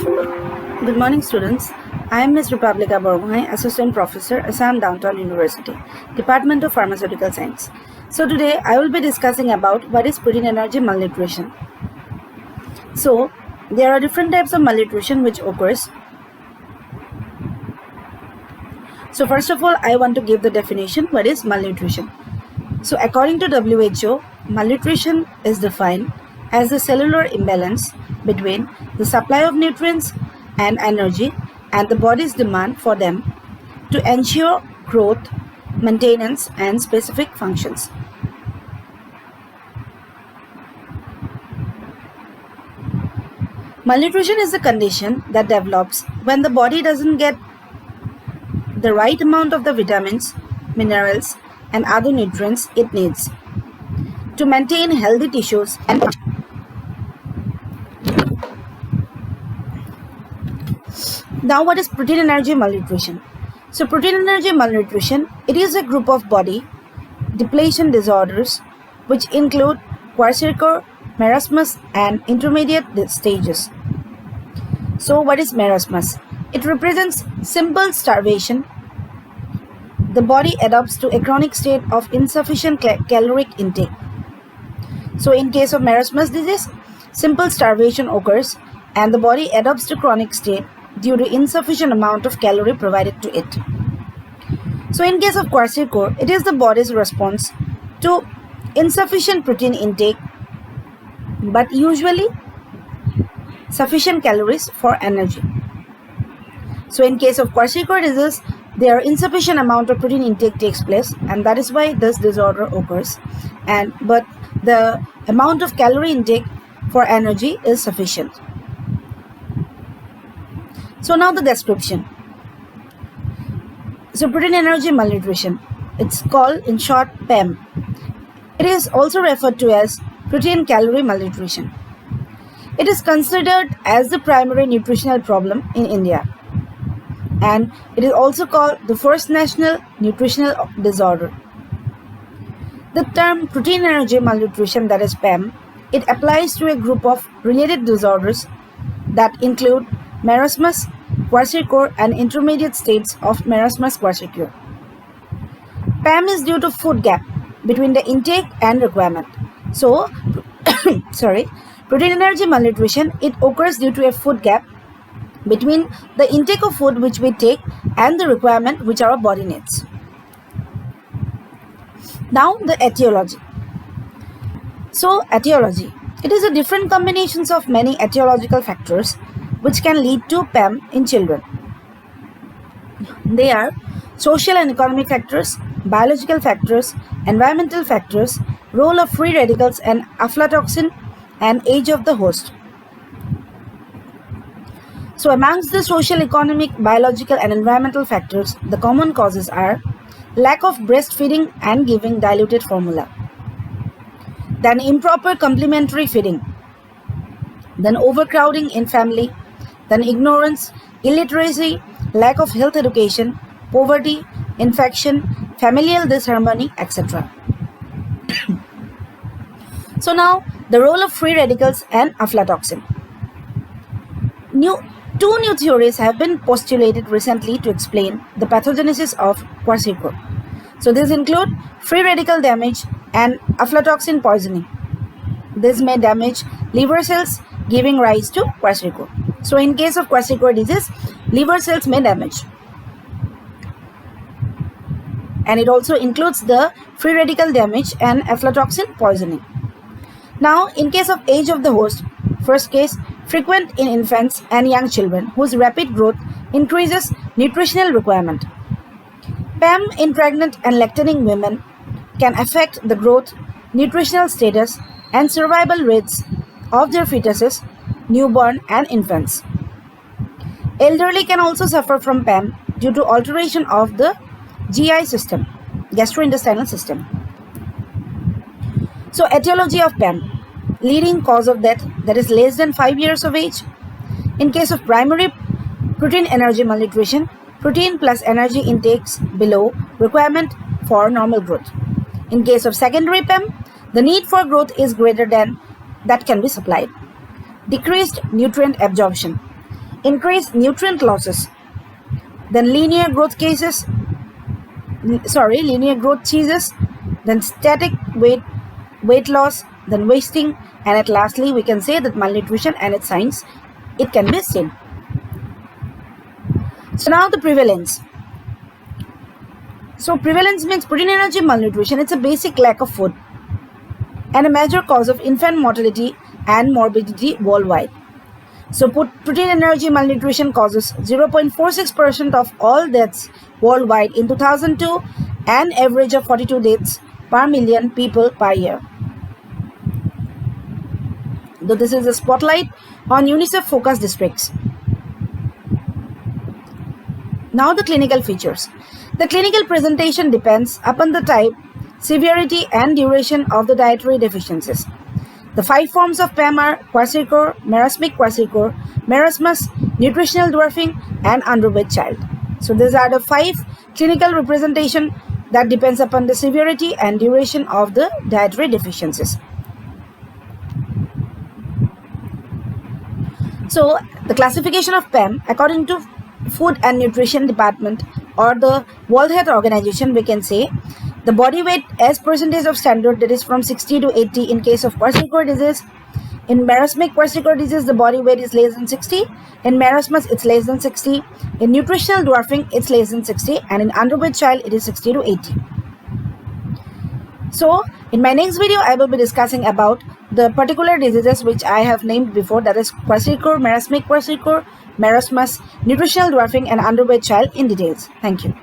Good morning, students. I am Ms. Republica Borgohain, Assistant Professor, Assam Downtown University, Department of Pharmaceutical Science. So today I will be discussing about what is protein energy malnutrition. So there are different types of malnutrition which occurs. So first of all, I want to give the definition what is malnutrition. So according to WHO, malnutrition is defined as the cellular imbalance between the supply of nutrients and energy and the body's demand for them to ensure growth, maintenance, and specific functions. Malnutrition is a condition that develops when the body doesn't get the right amount of the vitamins, minerals, and other nutrients it needs to maintain healthy tissues and Now, what is protein energy malnutrition? So, protein energy malnutrition, it is a group of body depletion disorders which include kwashiorkor, marasmus, and intermediate stages. So, what is marasmus? It represents simple starvation. The body adapts to a chronic state of insufficient caloric intake. So, in case of marasmus disease, simple starvation occurs and the body adapts to chronic state due to insufficient amount of calorie provided to it. So in case of kwashiorkor, it is the body's response to insufficient protein intake but usually sufficient calories for energy. So in case of kwashiorkor disease, there are insufficient amount of protein intake takes place and that is why this disorder occurs, but the amount of calorie intake for energy is sufficient. So now the description. So protein energy malnutrition, it's called in short PEM. It is also referred to as protein calorie malnutrition. It is considered as the primary nutritional problem in India. And it is also called the first national nutritional disorder. The term protein energy malnutrition, that is PEM, it applies to a group of related disorders that include marasmus, kwashiorkor, and intermediate states of marasmus kwashiorkor. PEM is due to food gap between the intake and requirement. So, protein energy malnutrition, it occurs due to a food gap between the intake of food which we take and the requirement which our body needs. Now, the etiology. So, etiology, it is a different combinations of many etiological factors which can lead to PEM in children. They are social and economic factors, biological factors, environmental factors, role of free radicals and aflatoxin, and age of the host. So amongst the social, economic, biological and environmental factors, the common causes are lack of breastfeeding and giving diluted formula, then improper complementary feeding, then overcrowding in family, then ignorance, illiteracy, lack of health education, poverty, infection, familial disharmony, etc. So now, the role of free radicals and aflatoxin. Two new theories have been postulated recently to explain the pathogenesis of kwashiorkor. So these include free radical damage and aflatoxin poisoning. This may damage liver cells, giving rise to kwashiorkor. So in case of kwashiorkor disease, liver cells may damage. And it also includes the free radical damage and aflatoxin poisoning. Now, in case of age of the host, first case, frequent in infants and young children whose rapid growth increases nutritional requirement. PEM in pregnant and lactating women can affect the growth, nutritional status, and survival rates of their fetuses, newborn and infants. Elderly can also suffer from PEM due to alteration of the GI system, gastrointestinal system. So etiology of PEM, leading cause of death, that is less than 5 years of age. In case of primary protein energy malnutrition, protein plus energy intakes below requirement for normal growth. In case of secondary PEM, the need for growth is greater than that can be supplied. Decreased nutrient absorption. increased nutrient losses, then linear growth cheeses, then static weight loss, then wasting, and at lastly we can say that malnutrition and its signs, it can be seen. So now the prevalence. So prevalence means protein energy malnutrition. It's a basic lack of food and a major cause of infant mortality and morbidity worldwide. So protein energy malnutrition causes 0.46% of all deaths worldwide in 2002 and average of 42 deaths per million people per year. So this is a spotlight on UNICEF focus districts. Now the clinical features. The clinical presentation depends upon the type, severity and duration of the dietary deficiencies. The 5 forms of PAM are kwashiorkor, marasmic kwashiorkor, marasmus, nutritional dwarfing and underweight child. So these are the 5 clinical representation that depends upon the severity and duration of the dietary deficiencies. So the classification of PAM according to Food and Nutrition Department or the World Health Organization, we can say the body weight as percentage of standard, that is from 60 to 80 in case of kwashiorkor disease. In marasmic kwashiorkor disease, the body weight is less than 60. In marasmus, it's less than 60. In nutritional dwarfing, it's less than 60. And in underweight child, it is 60 to 80. So in my next video, I will be discussing about the particular diseases which I have named before, that is kwashiorkor, marasmic kwashiorkor, marasmus, nutritional dwarfing and underweight child in details. Thank you.